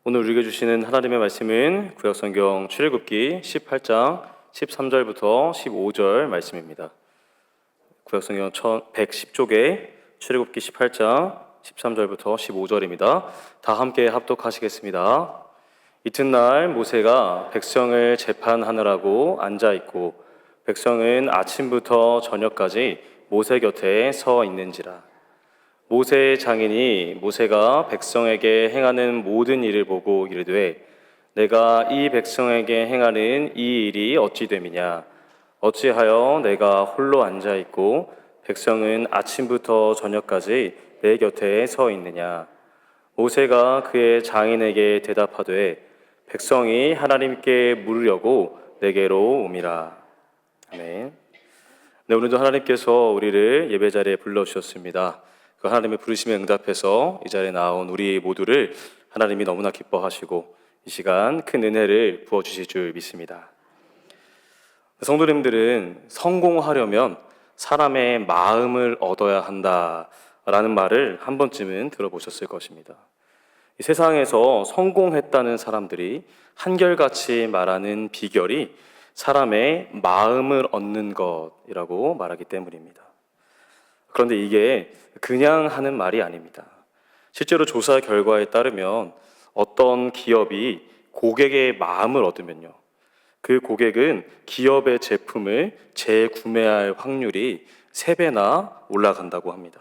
오늘 우리에게 주시는 하나님의 말씀은 구약성경 출애굽기 18장 13절부터 15절 말씀입니다. 구약성경 110쪽에 출애굽기 18장 13절부터 15절입니다. 다 함께 합독하시겠습니다. 이튿날 모세가 백성을 재판하느라고 앉아있고 백성은 아침부터 저녁까지 모세 곁에 서 있는지라. 모세의 장인이 모세가 백성에게 행하는 모든 일을 보고 이르되 내가 이 백성에게 행하는 이 일이 어찌 됨이냐. 어찌하여 내가 홀로 앉아있고 백성은 아침부터 저녁까지 내 곁에 서 있느냐. 모세가 그의 장인에게 대답하되 백성이 하나님께 물으려고 내게로 옴이라. 아멘. 네, 오늘도 하나님께서 우리를 예배자리에 불러주셨습니다. 그 하나님의 부르심에 응답해서 이 자리에 나온 우리 모두를 하나님이 너무나 기뻐하시고 이 시간 큰 은혜를 부어주실 줄 믿습니다. 성도님들은 성공하려면 사람의 마음을 얻어야 한다라는 말을 한 번쯤은 들어보셨을 것입니다. 이 세상에서 성공했다는 사람들이 한결같이 말하는 비결이 사람의 마음을 얻는 것이라고 말하기 때문입니다. 그런데 이게 그냥 하는 말이 아닙니다. 실제로 조사 결과에 따르면 어떤 기업이 고객의 마음을 얻으면요, 그 고객은 기업의 제품을 재구매할 확률이 3배나 올라간다고 합니다.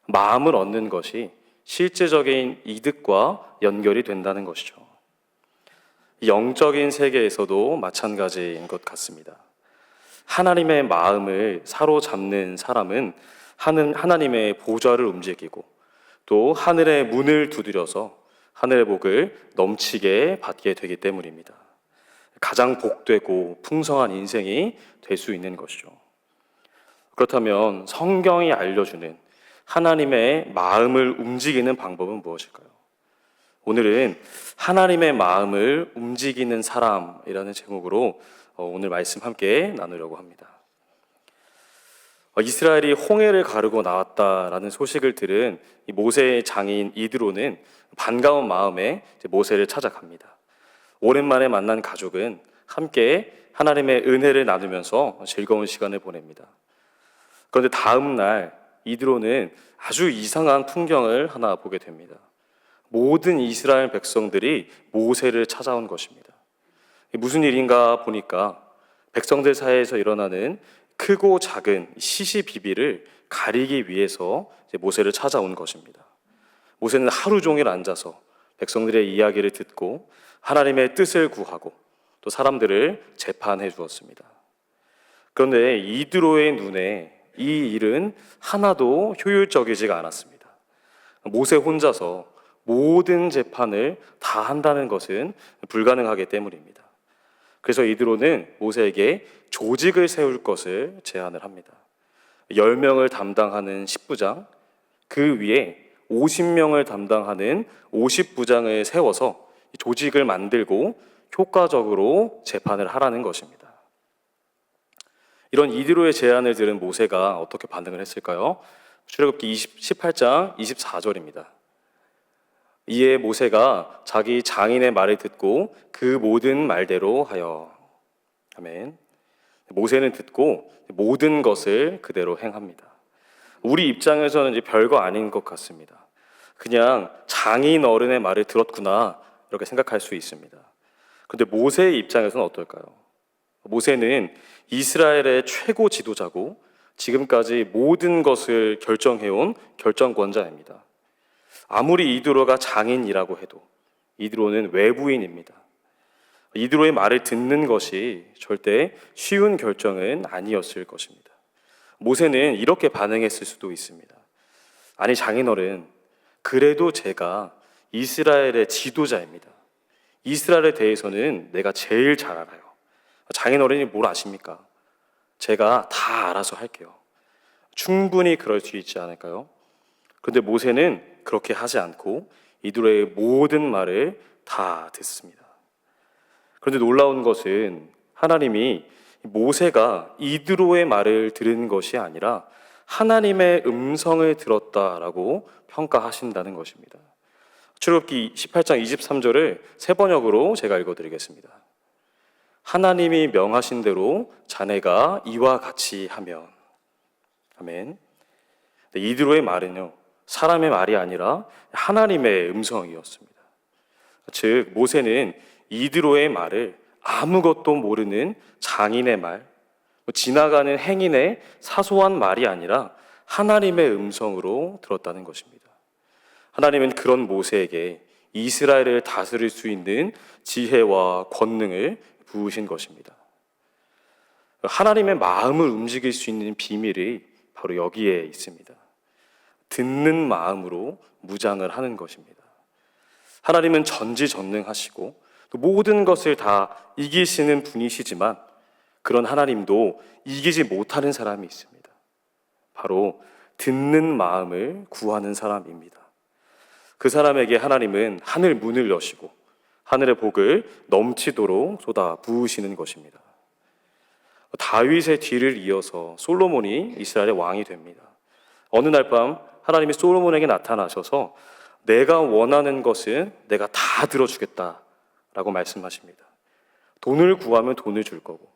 마음을 얻는 것이 실제적인 이득과 연결이 된다는 것이죠. 영적인 세계에서도 마찬가지인 것 같습니다. 하나님의 마음을 사로잡는 사람은 하나님의 보좌를 움직이고 또 하늘의 문을 두드려서 하늘의 복을 넘치게 받게 되기 때문입니다. 가장 복되고 풍성한 인생이 될 수 있는 것이죠. 그렇다면 성경이 알려주는 하나님의 마음을 움직이는 방법은 무엇일까요? 오늘은 하나님의 마음을 움직이는 사람이라는 제목으로 오늘 말씀 함께 나누려고 합니다. 이스라엘이 홍해를 가르고 나왔다라는 소식을 들은 모세의 장인 이드로는 반가운 마음에 모세를 찾아갑니다. 오랜만에 만난 가족은 함께 하나님의 은혜를 나누면서 즐거운 시간을 보냅니다. 그런데 다음 날 이드로는 아주 이상한 풍경을 하나 보게 됩니다. 모든 이스라엘 백성들이 모세를 찾아온 것입니다. 무슨 일인가 보니까 백성들 사이에서 일어나는 크고 작은 시시비비를 가리기 위해서 모세를 찾아온 것입니다. 모세는 하루 종일 앉아서 백성들의 이야기를 듣고 하나님의 뜻을 구하고 또 사람들을 재판해 주었습니다. 그런데 이드로의 눈에 이 일은 하나도 효율적이지가 않았습니다. 모세 혼자서 모든 재판을 다 한다는 것은 불가능하기 때문입니다. 그래서 이드로는 모세에게 조직을 세울 것을 제안을 합니다. 10명을 담당하는 10부장, 그 위에 50명을 담당하는 50부장을 세워서 조직을 만들고 효과적으로 재판을 하라는 것입니다. 이런 이드로의 제안을 들은 모세가 어떻게 반응을 했을까요? 출애굽기 18장 24절입니다. 이에 모세가 자기 장인의 말을 듣고 그 모든 말대로 하여. 아멘. 모세는 듣고 모든 것을 그대로 행합니다. 우리 입장에서는 이제 별거 아닌 것 같습니다. 그냥 장인 어른의 말을 들었구나 이렇게 생각할 수 있습니다. 그런데 모세의 입장에서는 어떨까요? 모세는 이스라엘의 최고 지도자고 지금까지 모든 것을 결정해온 결정권자입니다. 아무리 이드로가 장인이라고 해도 이드로는 외부인입니다. 이드로의 말을 듣는 것이 절대 쉬운 결정은 아니었을 것입니다. 모세는 이렇게 반응했을 수도 있습니다. 아니 장인어른, 그래도 제가 이스라엘의 지도자입니다. 이스라엘에 대해서는 내가 제일 잘 알아요. 장인어른이 뭘 아십니까? 제가 다 알아서 할게요. 충분히 그럴 수 있지 않을까요? 그런데 모세는 그렇게 하지 않고 이드로의 모든 말을 다 듣습니다. 그런데 놀라운 것은 하나님이 모세가 이드로의 말을 들은 것이 아니라 하나님의 음성을 들었다라고 평가하신다는 것입니다. 출애굽기 18장 23절을 세 번역으로 제가 읽어드리겠습니다. 하나님이 명하신 대로 자네가 이와 같이 하면. 아멘. 이드로의 말은요, 사람의 말이 아니라 하나님의 음성이었습니다. 즉 모세는 이드로의 말을 아무것도 모르는 장인의 말, 지나가는 행인의 사소한 말이 아니라 하나님의 음성으로 들었다는 것입니다. 하나님은 그런 모세에게 이스라엘을 다스릴 수 있는 지혜와 권능을 부으신 것입니다. 하나님의 마음을 움직일 수 있는 비밀이 바로 여기에 있습니다. 듣는 마음으로 무장을 하는 것입니다. 하나님은 전지전능하시고 또 모든 것을 다 이기시는 분이시지만 그런 하나님도 이기지 못하는 사람이 있습니다. 바로 듣는 마음을 구하는 사람입니다. 그 사람에게 하나님은 하늘 문을 여시고 하늘의 복을 넘치도록 쏟아 부으시는 것입니다. 다윗의 뒤를 이어서 솔로몬이 이스라엘의 왕이 됩니다. 어느 날 밤 하나님이 솔로몬에게 나타나셔서 내가 원하는 것은 내가 다 들어주겠다라고 말씀하십니다. 돈을 구하면 돈을 줄 거고,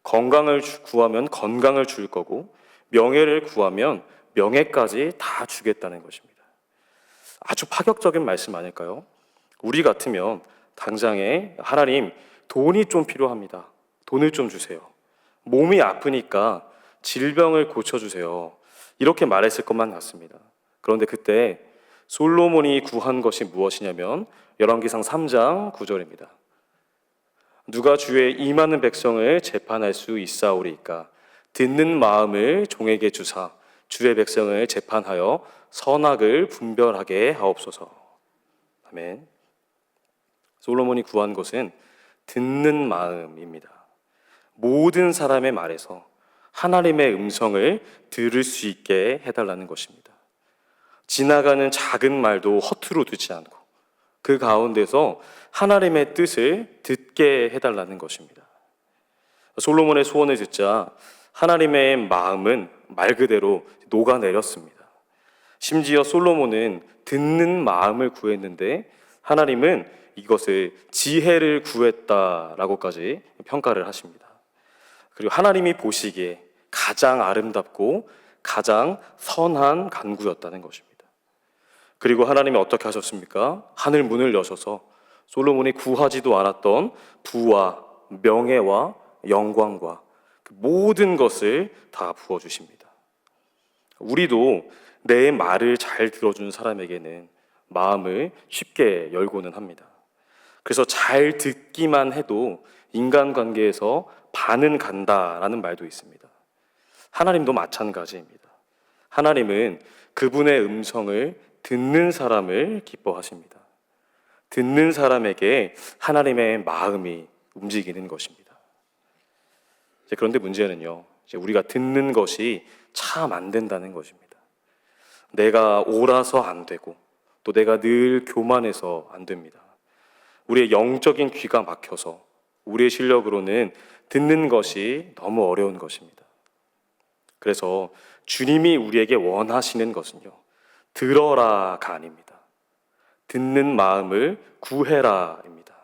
건강을 구하면 건강을 줄 거고, 명예를 구하면 명예까지 다 주겠다는 것입니다. 아주 파격적인 말씀 아닐까요? 우리 같으면 당장에 하나님, 돈이 좀 필요합니다. 돈을 좀 주세요. 몸이 아프니까 질병을 고쳐주세요. 이렇게 말했을 것만 같습니다. 그런데 그때 솔로몬이 구한 것이 무엇이냐면 열왕기상 3장 9절입니다. 누가 주의 이 많은 백성을 재판할 수 있사오리이까? 듣는 마음을 종에게 주사 주의 백성을 재판하여 선악을 분별하게 하옵소서. 아멘. 솔로몬이 구한 것은 듣는 마음입니다. 모든 사람의 말에서 하나님의 음성을 들을 수 있게 해달라는 것입니다. 지나가는 작은 말도 허투루 듣지 않고 그 가운데서 하나님의 뜻을 듣게 해달라는 것입니다. 솔로몬의 소원을 듣자 하나님의 마음은 말 그대로 녹아내렸습니다. 심지어 솔로몬은 듣는 마음을 구했는데 하나님은 이것을 지혜를 구했다라고까지 평가를 하십니다. 그리고 하나님이 보시기에 가장 아름답고 가장 선한 간구였다는 것입니다. 그리고 하나님이 어떻게 하셨습니까? 하늘 문을 여셔서 솔로몬이 구하지도 않았던 부와 명예와 영광과 그 모든 것을 다 부어주십니다. 우리도 내 말을 잘 들어주는 사람에게는 마음을 쉽게 열고는 합니다. 그래서 잘 듣기만 해도 인간관계에서 반은 간다라는 말도 있습니다. 하나님도 마찬가지입니다. 하나님은 그분의 음성을 듣는 사람을 기뻐하십니다. 듣는 사람에게 하나님의 마음이 움직이는 것입니다. 그런데 문제는요, 우리가 듣는 것이 참 안 된다는 것입니다. 내가 옳아서 안 되고 또 내가 늘 교만해서 안 됩니다. 우리의 영적인 귀가 막혀서 우리의 실력으로는 듣는 것이 너무 어려운 것입니다. 그래서 주님이 우리에게 원하시는 것은요, 들어라가 아닙니다. 듣는 마음을 구해라입니다.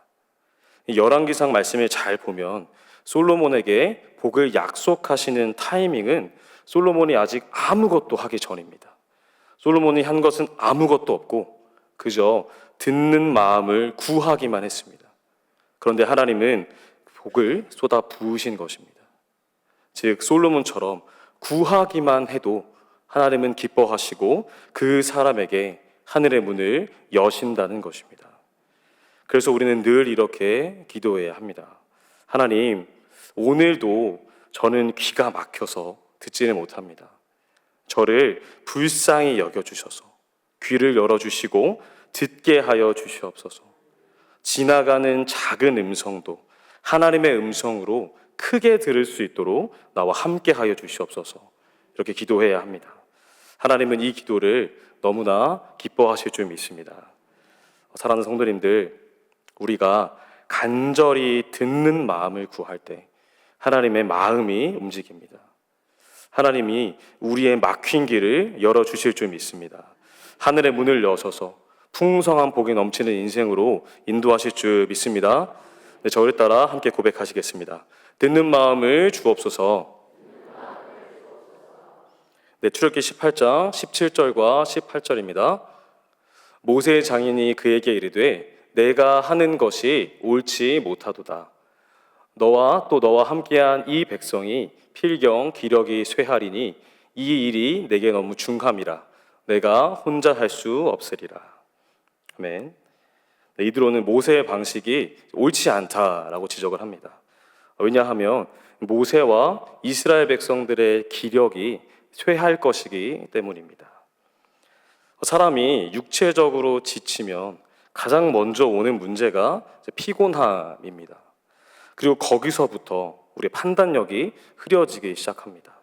열왕기상 말씀을 잘 보면 솔로몬에게 복을 약속하시는 타이밍은 솔로몬이 아직 아무것도 하기 전입니다. 솔로몬이 한 것은 아무것도 없고 그저 듣는 마음을 구하기만 했습니다. 그런데 하나님은 복을 쏟아 부으신 것입니다. 즉 솔로몬처럼 구하기만 해도 하나님은 기뻐하시고 그 사람에게 하늘의 문을 여신다는 것입니다. 그래서 우리는 늘 이렇게 기도해야 합니다. 하나님, 오늘도 저는 귀가 막혀서 듣지는 못합니다. 저를 불쌍히 여겨주셔서 귀를 열어주시고 듣게 하여 주시옵소서. 지나가는 작은 음성도 하나님의 음성으로 크게 들을 수 있도록 나와 함께 하여 주시옵소서. 이렇게 기도해야 합니다. 하나님은 이 기도를 너무나 기뻐하실 줄 믿습니다. 사랑하는 성도님들, 우리가 간절히 듣는 마음을 구할 때 하나님의 마음이 움직입니다. 하나님이 우리의 막힌 길을 열어주실 줄 믿습니다. 하늘의 문을 여셔서 풍성한 복이 넘치는 인생으로 인도하실 줄 믿습니다. 네, 저를 따라 함께 고백하시겠습니다. 듣는 마음을 주옵소서. 네, 출애굽기 18장 17절과 18절입니다. 모세의 장인이 그에게 이르되 내가 하는 것이 옳지 못하도다. 너와 또 너와 함께한 이 백성이 필경 기력이 쇠하리니 이 일이 내게 너무 중함이라. 내가 혼자 할 수 없으리라. 아멘. 네, 이드로는 모세의 방식이 옳지 않다라고 지적을 합니다. 왜냐하면 모세와 이스라엘 백성들의 기력이 쇠할 것이기 때문입니다. 사람이 육체적으로 지치면 가장 먼저 오는 문제가 피곤함입니다. 그리고 거기서부터 우리의 판단력이 흐려지기 시작합니다.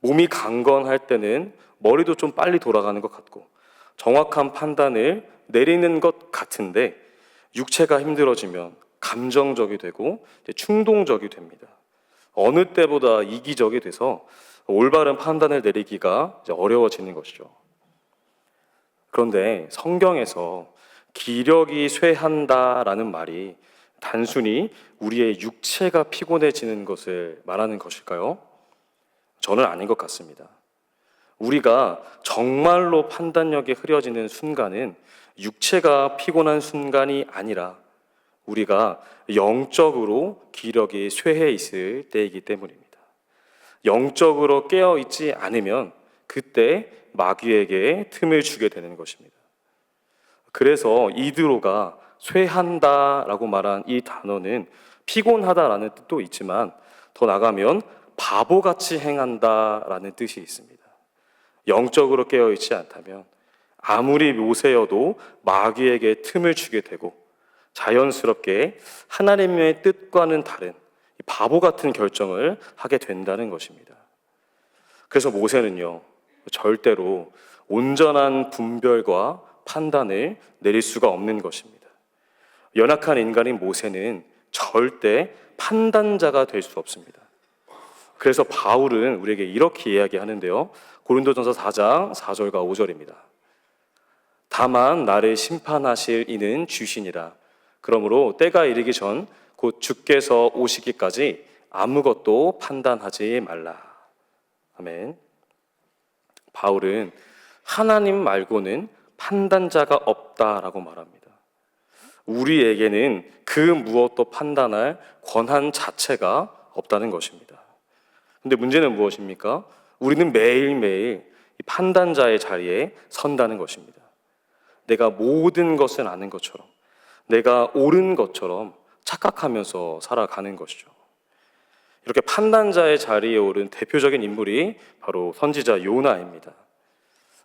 몸이 강건할 때는 머리도 좀 빨리 돌아가는 것 같고 정확한 판단을 내리는 것 같은데 육체가 힘들어지면 감정적이 되고 충동적이 됩니다. 어느 때보다 이기적이 돼서 올바른 판단을 내리기가 어려워지는 것이죠. 그런데 성경에서 기력이 쇠한다라는 말이 단순히 우리의 육체가 피곤해지는 것을 말하는 것일까요? 저는 아닌 것 같습니다. 우리가 정말로 판단력이 흐려지는 순간은 육체가 피곤한 순간이 아니라 우리가 영적으로 기력이 쇠해 있을 때이기 때문입니다. 영적으로 깨어 있지 않으면 그때 마귀에게 틈을 주게 되는 것입니다. 그래서 이드로가 쇠한다라고 말한 이 단어는 피곤하다라는 뜻도 있지만 더 나가면 바보같이 행한다라는 뜻이 있습니다. 영적으로 깨어있지 않다면 아무리 모세여도 마귀에게 틈을 주게 되고 자연스럽게 하나님의 뜻과는 다른 바보 같은 결정을 하게 된다는 것입니다. 그래서 모세는요, 절대로 온전한 분별과 판단을 내릴 수가 없는 것입니다. 연약한 인간인 모세는 절대 판단자가 될 수 없습니다. 그래서 바울은 우리에게 이렇게 이야기하는데요. 고린도전서 4장 4절과 5절입니다. 다만 나를 심판하실 이는 주시니라. 그러므로 때가 이르기 전 곧 주께서 오시기까지 아무것도 판단하지 말라. 아멘. 바울은 하나님 말고는 판단자가 없다라고 말합니다. 우리에게는 그 무엇도 판단할 권한 자체가 없다는 것입니다. 근데 문제는 무엇입니까? 우리는 매일매일 판단자의 자리에 선다는 것입니다. 내가 모든 것을 아는 것처럼, 내가 옳은 것처럼 착각하면서 살아가는 것이죠. 이렇게 판단자의 자리에 오른 대표적인 인물이 바로 선지자 요나입니다.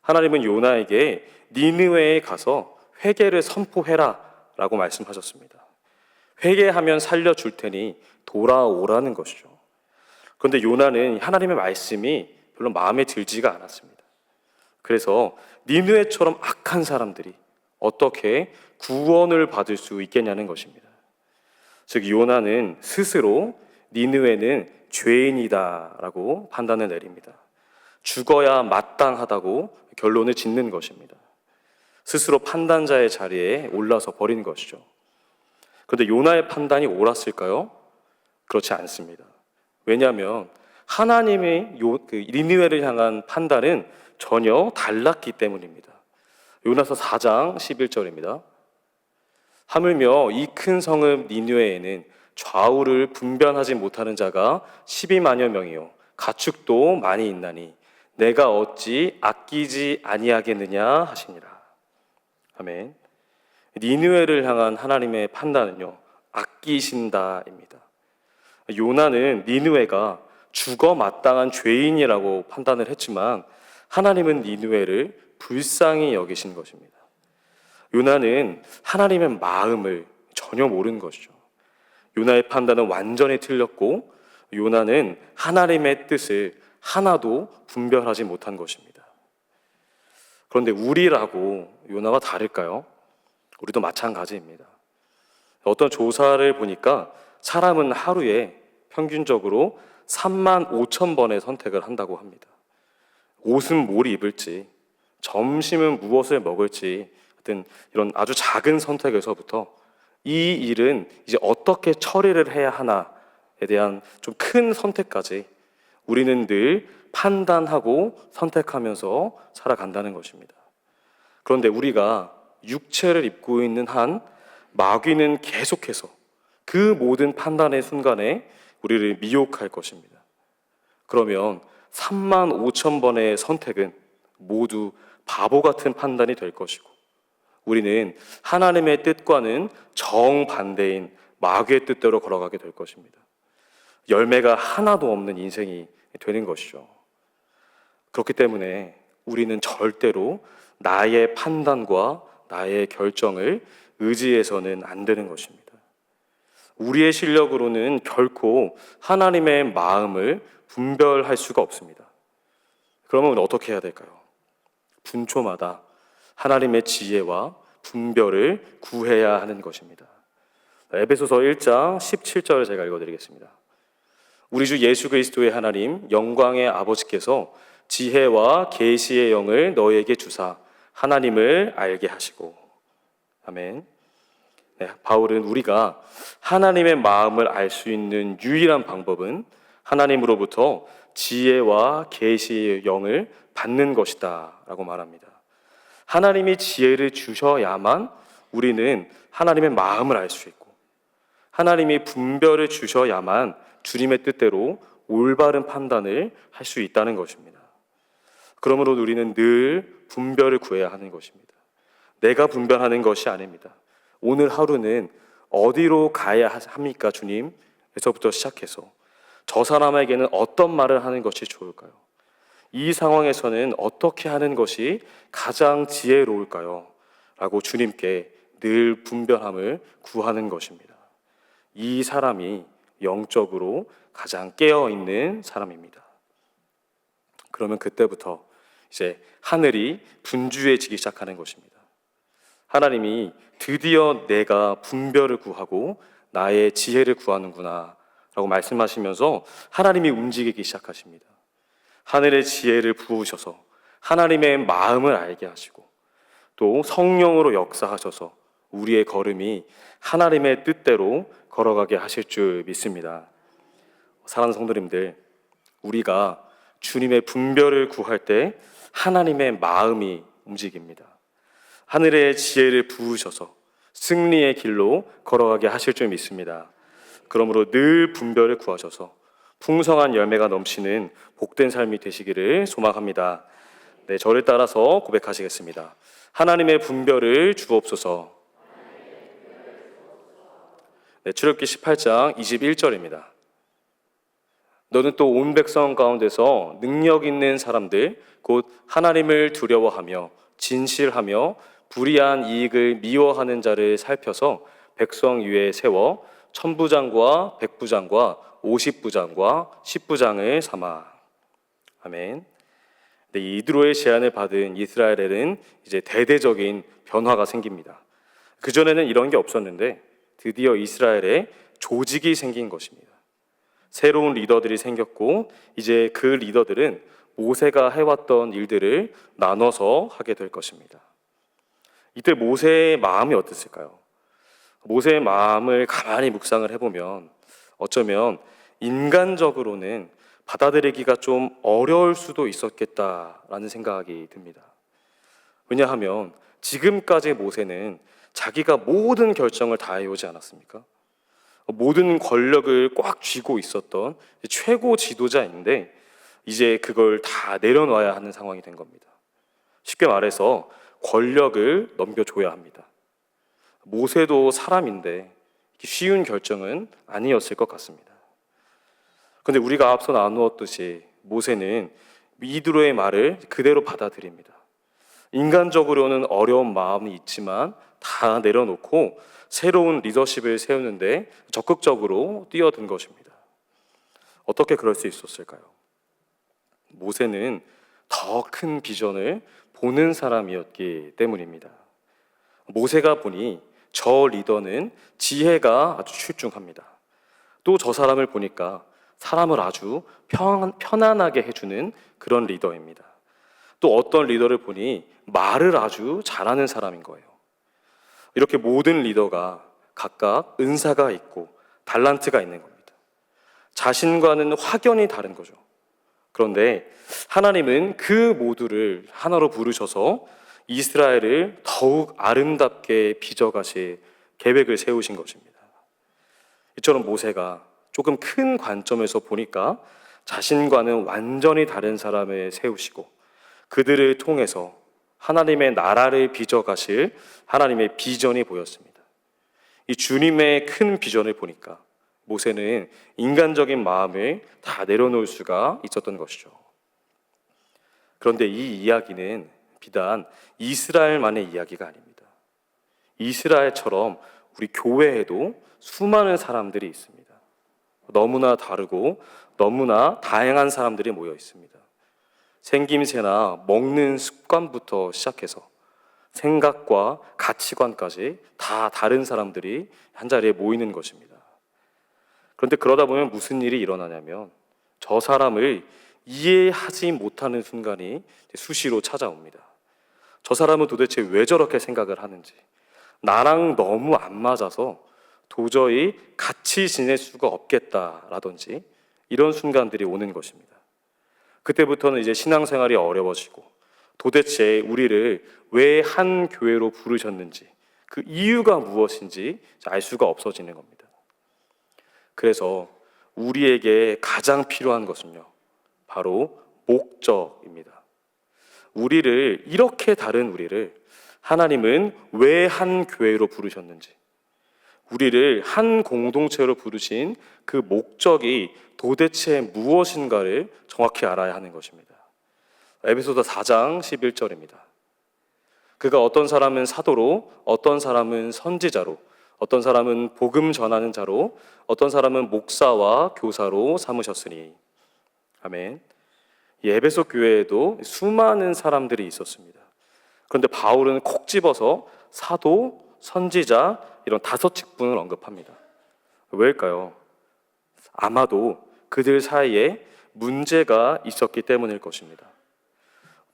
하나님은 요나에게 니느웨에 가서 회개를 선포해라 라고 말씀하셨습니다. 회개하면 살려줄 테니 돌아오라는 것이죠. 그런데 요나는 하나님의 말씀이 별로 마음에 들지가 않았습니다. 그래서 니느웨처럼 악한 사람들이 어떻게 구원을 받을 수 있겠냐는 것입니다. 즉 요나는 스스로 니느웨는 죄인이다라고 판단을 내립니다. 죽어야 마땅하다고 결론을 짓는 것입니다. 스스로 판단자의 자리에 올라서 버린 것이죠. 그런데 요나의 판단이 옳았을까요? 그렇지 않습니다. 왜냐하면 하나님의 니느웨를 향한 판단은 전혀 달랐기 때문입니다. 요나서 4장 11절입니다. 하물며 이 큰 성읍 니느웨에는 좌우를 분별하지 못하는 자가 12만여 명이요 가축도 많이 있나니 내가 어찌 아끼지 아니하겠느냐 하시니라. 아멘. 니느웨를 향한 하나님의 판단은요, 아끼신다입니다. 요나는 니느웨가 죽어 마땅한 죄인이라고 판단을 했지만 하나님은 니느웨를 불쌍히 여기신 것입니다. 요나는 하나님의 마음을 전혀 모르는 것이죠. 요나의 판단은 완전히 틀렸고 요나는 하나님의 뜻을 하나도 분별하지 못한 것입니다. 그런데 우리라고 요나와 다를까요? 우리도 마찬가지입니다. 어떤 조사를 보니까 사람은 하루에 평균적으로 3만 5천 번의 선택을 한다고 합니다. 옷은 뭘 입을지, 점심은 무엇을 먹을지 하여튼 이런 아주 작은 선택에서부터 이 일은 이제 어떻게 처리를 해야 하나에 대한 좀 큰 선택까지 우리는 늘 판단하고 선택하면서 살아간다는 것입니다. 그런데 우리가 육체를 입고 있는 한 마귀는 계속해서 그 모든 판단의 순간에 우리를 미혹할 것입니다. 그러면 3만 5천 번의 선택은 모두 바보 같은 판단이 될 것이고 우리는 하나님의 뜻과는 정반대인 마귀의 뜻대로 걸어가게 될 것입니다. 열매가 하나도 없는 인생이 되는 것이죠. 그렇기 때문에 우리는 절대로 나의 판단과 나의 결정을 의지해서는 안 되는 것입니다. 우리의 실력으로는 결코 하나님의 마음을 분별할 수가 없습니다. 그러면 어떻게 해야 될까요? 분초마다 하나님의 지혜와 분별을 구해야 하는 것입니다. 에베소서 1장 17절을 제가 읽어드리겠습니다. 우리 주 예수 그리스도의 하나님 영광의 아버지께서 지혜와 계시의 영을 너희에게 주사 하나님을 알게 하시고. 아멘. 네, 바울은 우리가 하나님의 마음을 알 수 있는 유일한 방법은 하나님으로부터 지혜와 계시의 영을 받는 것이다 라고 말합니다. 하나님이 지혜를 주셔야만 우리는 하나님의 마음을 알 수 있고 하나님이 분별을 주셔야만 주님의 뜻대로 올바른 판단을 할 수 있다는 것입니다. 그러므로 우리는 늘 분별을 구해야 하는 것입니다. 내가 분별하는 것이 아닙니다. 오늘 하루는 어디로 가야 합니까, 주님? 에서부터 시작해서 저 사람에게는 어떤 말을 하는 것이 좋을까요? 이 상황에서는 어떻게 하는 것이 가장 지혜로울까요? 라고 주님께 늘 분별함을 구하는 것입니다. 이 사람이 영적으로 가장 깨어있는 사람입니다. 그러면 그때부터 이제 하늘이 분주해지기 시작하는 것입니다. 하나님이 드디어 내가 분별을 구하고 나의 지혜를 구하는구나 라고 말씀하시면서 하나님이 움직이기 시작하십니다. 하늘의 지혜를 부으셔서 하나님의 마음을 알게 하시고 또 성령으로 역사하셔서 우리의 걸음이 하나님의 뜻대로 걸어가게 하실 줄 믿습니다. 사랑하는 성도님들, 우리가 주님의 분별을 구할 때 하나님의 마음이 움직입니다. 하늘의 지혜를 부으셔서 승리의 길로 걸어가게 하실 줄 믿습니다. 그러므로 늘 분별을 구하셔서 풍성한 열매가 넘치는 복된 삶이 되시기를 소망합니다. 네, 저를 따라서 고백하시겠습니다. 하나님의 분별을 주옵소서. 네, 출애굽기 18장 21절입니다. 너는 또 온 백성 가운데서 능력 있는 사람들 곧 하나님을 두려워하며 진실하며 불의한 이익을 미워하는 자를 살펴서 백성 위에 세워 천부장과 백부장과 50부장과 10부장을 삼아. 아멘. 네, 이드로의 제안을 받은 이스라엘에는 이제 대대적인 변화가 생깁니다. 그전에는 이런 게 없었는데 드디어 이스라엘에 조직이 생긴 것입니다. 새로운 리더들이 생겼고 이제 그 리더들은 모세가 해왔던 일들을 나눠서 하게 될 것입니다. 이때 모세의 마음이 어땠을까요? 모세의 마음을 가만히 묵상을 해보면 어쩌면 인간적으로는 받아들이기가 좀 어려울 수도 있었겠다라는 생각이 듭니다. 왜냐하면 지금까지 모세는 자기가 모든 결정을 다 해오지 않았습니까? 모든 권력을 꽉 쥐고 있었던 최고 지도자인데 이제 그걸 다 내려놔야 하는 상황이 된 겁니다. 쉽게 말해서 권력을 넘겨줘야 합니다. 모세도 사람인데 쉬운 결정은 아니었을 것 같습니다. 그런데 우리가 앞서 나누었듯이 모세는 이드로의 말을 그대로 받아들입니다. 인간적으로는 어려운 마음이 있지만 다 내려놓고 새로운 리더십을 세우는데 적극적으로 뛰어든 것입니다. 어떻게 그럴 수 있었을까요? 모세는 더 큰 비전을 보는 사람이었기 때문입니다. 모세가 보니 저 리더는 지혜가 아주 출중합니다. 또 저 사람을 보니까 사람을 아주 편안하게 해주는 그런 리더입니다. 또 어떤 리더를 보니 말을 아주 잘하는 사람인 거예요. 이렇게 모든 리더가 각각 은사가 있고 달란트가 있는 겁니다. 자신과는 확연히 다른 거죠. 그런데 하나님은 그 모두를 하나로 부르셔서 이스라엘을 더욱 아름답게 빚어가실 계획을 세우신 것입니다. 이처럼 모세가 조금 큰 관점에서 보니까 자신과는 완전히 다른 사람을 세우시고 그들을 통해서 하나님의 나라를 빚어가실 하나님의 비전이 보였습니다. 이 주님의 큰 비전을 보니까 모세는 인간적인 마음을 다 내려놓을 수가 있었던 것이죠. 그런데 이 이야기는 비단 이스라엘만의 이야기가 아닙니다. 이스라엘처럼 우리 교회에도 수많은 사람들이 있습니다. 너무나 다르고 너무나 다양한 사람들이 모여 있습니다. 생김새나 먹는 습관부터 시작해서 생각과 가치관까지 다 다른 사람들이 한자리에 모이는 것입니다. 그런데 그러다 보면 무슨 일이 일어나냐면 저 사람을 이해하지 못하는 순간이 수시로 찾아옵니다. 저 사람은 도대체 왜 저렇게 생각을 하는지, 나랑 너무 안 맞아서 도저히 같이 지낼 수가 없겠다라든지 이런 순간들이 오는 것입니다. 그때부터는 이제 신앙생활이 어려워지고 도대체 우리를 왜 한 교회로 부르셨는지 그 이유가 무엇인지 알 수가 없어지는 겁니다. 그래서 우리에게 가장 필요한 것은요, 바로 목적입니다. 이렇게 다른 우리를 하나님은 왜 한 교회로 부르셨는지, 우리를 한 공동체로 부르신 그 목적이 도대체 무엇인가를 정확히 알아야 하는 것입니다. 에베소서 4장 11절입니다. 그가 어떤 사람은 사도로, 어떤 사람은 선지자로, 어떤 사람은 복음 전하는 자로, 어떤 사람은 목사와 교사로 삼으셨으니. 아멘. 이 에베소 교회에도 수많은 사람들이 있었습니다. 그런데 바울은 콕 집어서 사도, 선지자 이런 5직분을 언급합니다. 왜일까요? 아마도 그들 사이에 문제가 있었기 때문일 것입니다.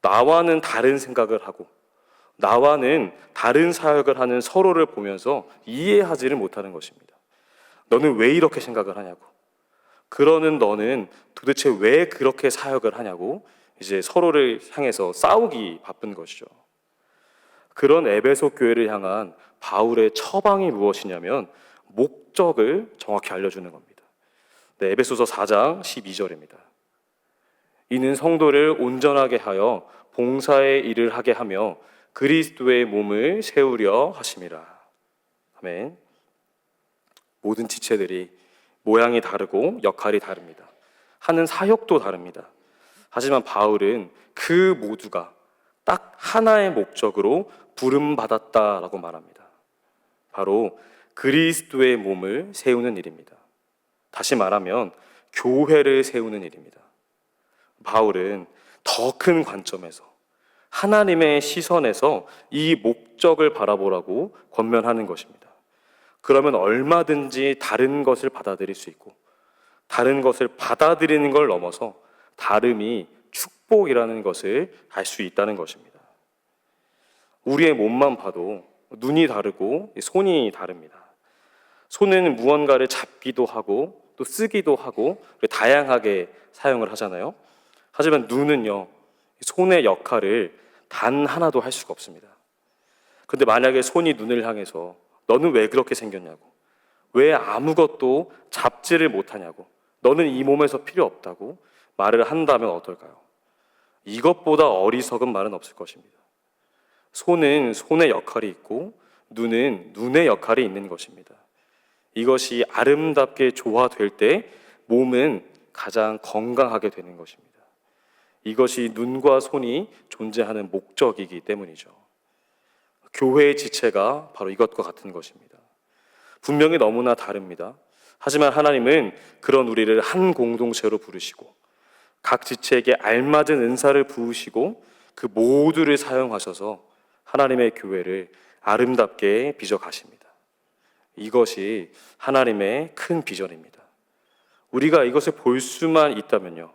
나와는 다른 생각을 하고 나와는 다른 사역을 하는 서로를 보면서 이해하지를 못하는 것입니다. 너는 왜 이렇게 생각을 하냐고, 그러는 너는 도대체 왜 그렇게 사역을 하냐고 이제 서로를 향해서 싸우기 바쁜 것이죠. 그런 에베소 교회를 향한 바울의 처방이 무엇이냐면 목적을 정확히 알려주는 겁니다. 네, 에베소서 4장 12절입니다. 이는 성도를 온전하게 하여 봉사의 일을 하게 하며 그리스도의 몸을 세우려 하심이라. 아멘. 모든 지체들이 모양이 다르고 역할이 다릅니다. 하는 사역도 다릅니다. 하지만 바울은 그 모두가 딱 하나의 목적으로 부름받았다라고 말합니다. 바로 그리스도의 몸을 세우는 일입니다. 다시 말하면 교회를 세우는 일입니다. 바울은 더 큰 관점에서 하나님의 시선에서 이 목적을 바라보라고 권면하는 것입니다. 그러면 얼마든지 다른 것을 받아들일 수 있고 다른 것을 받아들이는 걸 넘어서 다름이 축복이라는 것을 알 수 있다는 것입니다. 우리의 몸만 봐도 눈이 다르고 손이 다릅니다. 손은 무언가를 잡기도 하고 또 쓰기도 하고 다양하게 사용을 하잖아요. 하지만 눈은요, 손의 역할을 단 하나도 할 수가 없습니다. 그런데 만약에 손이 눈을 향해서 너는 왜 그렇게 생겼냐고, 왜 아무것도 잡지를 못하냐고, 너는 이 몸에서 필요 없다고 말을 한다면 어떨까요? 이것보다 어리석은 말은 없을 것입니다. 손은 손의 역할이 있고 눈은 눈의 역할이 있는 것입니다. 이것이 아름답게 조화될 때 몸은 가장 건강하게 되는 것입니다. 이것이 눈과 손이 존재하는 목적이기 때문이죠. 교회의 지체가 바로 이것과 같은 것입니다. 분명히 너무나 다릅니다. 하지만 하나님은 그런 우리를 한 공동체로 부르시고 각 지체에게 알맞은 은사를 부으시고 그 모두를 사용하셔서 하나님의 교회를 아름답게 빚어 가십니다. 이것이 하나님의 큰 비전입니다. 우리가 이것을 볼 수만 있다면요,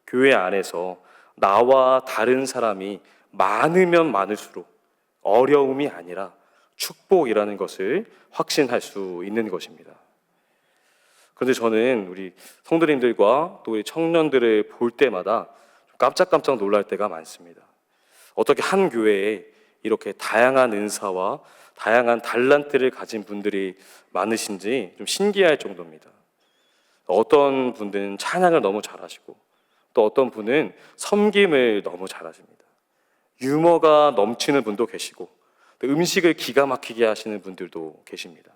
교회 안에서 나와 다른 사람이 많으면 많을수록 어려움이 아니라 축복이라는 것을 확신할 수 있는 것입니다. 그런데 저는 우리 성도님들과 또 우리 청년들을 볼 때마다 깜짝깜짝 놀랄 때가 많습니다. 어떻게 한 교회에 이렇게 다양한 은사와 다양한 달란트를 가진 분들이 많으신지 좀 신기할 정도입니다. 어떤 분들은 찬양을 너무 잘하시고 또 어떤 분은 섬김을 너무 잘하십니다. 유머가 넘치는 분도 계시고 또 음식을 기가 막히게 하시는 분들도 계십니다.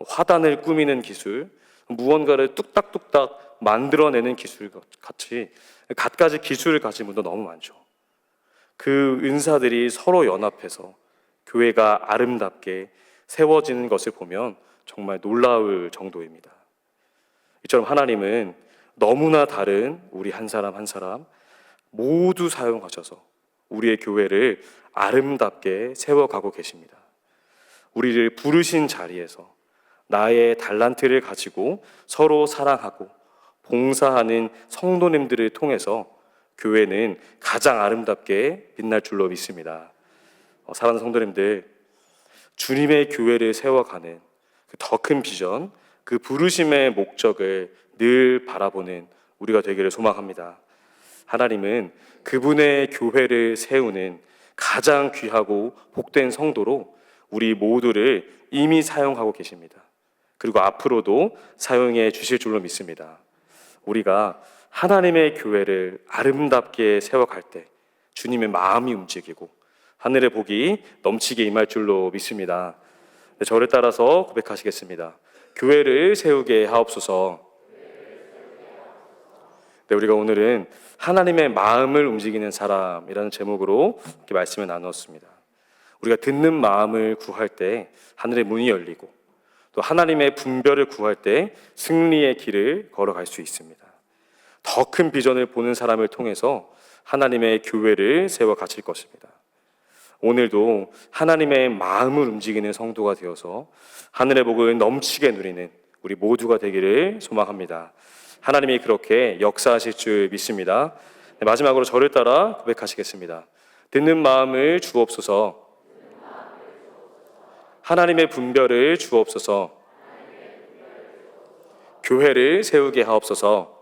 화단을 꾸미는 기술, 무언가를 뚝딱뚝딱 만들어내는 기술 같이 갖가지 기술을 가진 분도 너무 많죠. 그 은사들이 서로 연합해서 교회가 아름답게 세워지는 것을 보면 정말 놀라울 정도입니다. 이처럼 하나님은 너무나 다른 우리 한 사람 한 사람 모두 사용하셔서 우리의 교회를 아름답게 세워가고 계십니다. 우리를 부르신 자리에서 나의 달란트를 가지고 서로 사랑하고 봉사하는 성도님들을 통해서 교회는 가장 아름답게 빛날 줄로 믿습니다. 사랑하는 성도님들, 주님의 교회를 세워가는 그 더 큰 비전, 그 부르심의 목적을 늘 바라보는 우리가 되기를 소망합니다. 하나님은 그분의 교회를 세우는 가장 귀하고 복된 성도로 우리 모두를 이미 사용하고 계십니다. 그리고 앞으로도 사용해 주실 줄로 믿습니다. 우리가 하나님의 교회를 아름답게 세워갈 때 주님의 마음이 움직이고 하늘의 복이 넘치게 임할 줄로 믿습니다. 저를 따라서 고백하시겠습니다. 교회를 세우게 하옵소서. 네, 우리가 오늘은 하나님의 마음을 움직이는 사람이라는 제목으로 이렇게 말씀을 나누었습니다. 우리가 듣는 마음을 구할 때 하늘의 문이 열리고 또 하나님의 분별을 구할 때 승리의 길을 걸어갈 수 있습니다. 더 큰 비전을 보는 사람을 통해서 하나님의 교회를 세워 가실 것입니다. 오늘도 하나님의 마음을 움직이는 성도가 되어서 하늘의 복을 넘치게 누리는 우리 모두가 되기를 소망합니다. 하나님이 그렇게 역사하실 줄 믿습니다. 네, 마지막으로 저를 따라 고백하시겠습니다. 듣는 마음을 주옵소서. 하나님의 분별을 주옵소서. 교회를 세우게 하옵소서.